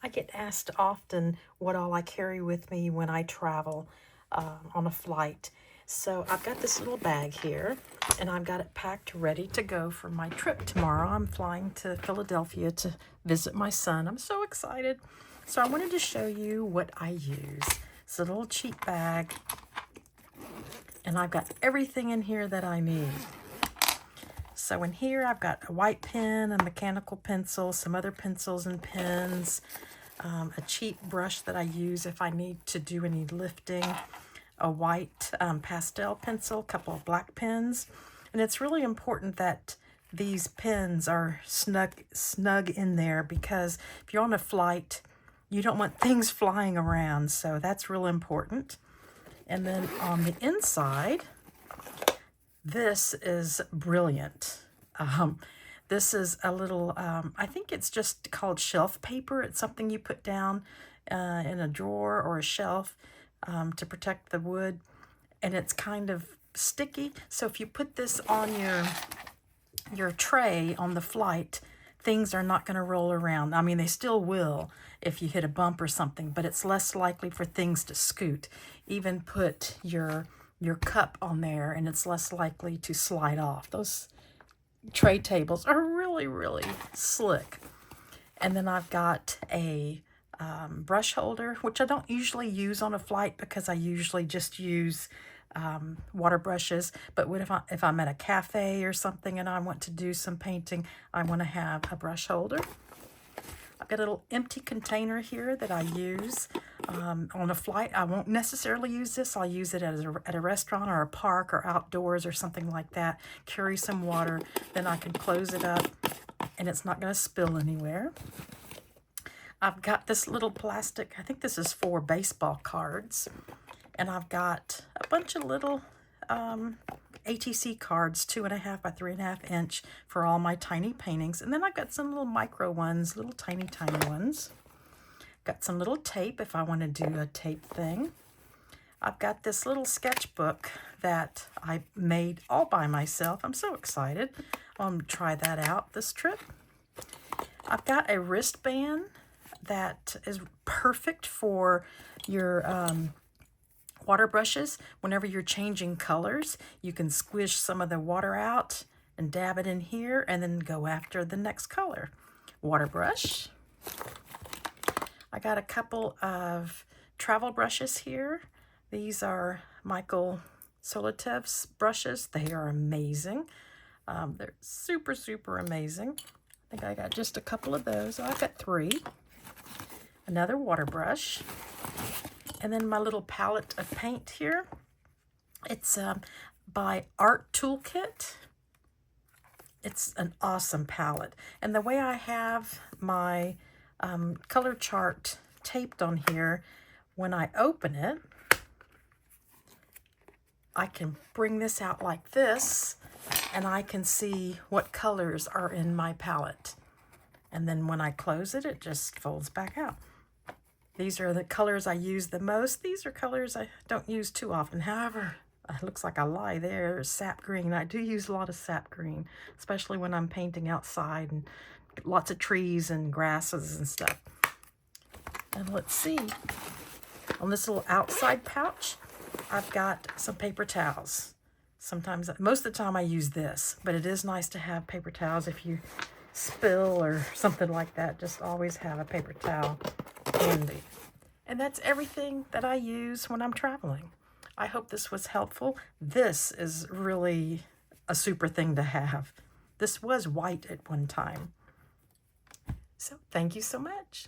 I get asked often what all I carry with me when I travel on a flight. So I've got this little bag here, and I've got it packed ready to go for my trip tomorrow. I'm flying to Philadelphia to visit my son. I'm so excited. So I wanted to show you what I use. It's a little cheap bag, and I've got everything in here that I need. So in here I've got a white pen, a mechanical pencil, some other pencils and pens, a cheap brush that I use if I need to do any lifting, a white pastel pencil, a couple of black pens. And it's really important that these pens are snug in there, because if you're on a flight, you don't want things flying around. So that's real important. And then on the inside, this is brilliant. This is a little, I think it's just called shelf paper. It's something you put down in a drawer or a shelf to protect the wood. And it's kind of sticky. So if you put this on your tray on the flight, things are not going to roll around. I mean, they still will if you hit a bump or something, but it's less likely for things to scoot. Even put your cup on there and it's less likely to slide off. Those tray tables are really, really slick. And then I've got a brush holder, which I don't usually use on a flight because I usually just use water brushes. But what if I'm at a cafe or something and I want to do some painting, I want to have a brush holder. I've got a little empty container here that I use on a flight. I won't necessarily use this. I'll use it at a restaurant or a park or outdoors or something like that. Carry some water, then I can close it up and it's not going to spill anywhere. I've got this little plastic, I think this is for baseball cards. And I've got a bunch of little ATC cards, 2.5 by 3.5 inch for all my tiny paintings. And then I've got some little micro ones, little tiny ones. Got some little tape if I want to do a tape thing. I've got this little sketchbook that I made all by myself. I'm so excited. I'm going to try that out this trip. I've got a wristband that is perfect for your water brushes. Whenever you're changing colors, you can squish some of the water out and dab it in here and then go after the next color. Water brush. I got a couple of travel brushes here. These are Michael Solotev's brushes. They are amazing. They're super, super amazing. I think I got just a couple of those. I've got 3. Another water brush. And then my little palette of paint here. It's by Art Toolkit. It's an awesome palette. And the way I have my color chart taped on here, when I open it, I can bring this out like this, and I can see what colors are in my palette. And then when I close it, it just folds back out. These are the colors I use the most. These are colors I don't use too often. However, it looks like I lie there. There's sap green. I do use a lot of sap green, especially when I'm painting outside and lots of trees and grasses and stuff. And let's see. On this little outside pouch, I've got some paper towels. Sometimes, most of the time I use this, but it is nice to have paper towels if you spill or something like that. Just always have a paper towel handy. And that's everything that I use when I'm traveling. I hope this was helpful. This is really a super thing to have. This was white at one time. So thank you so much.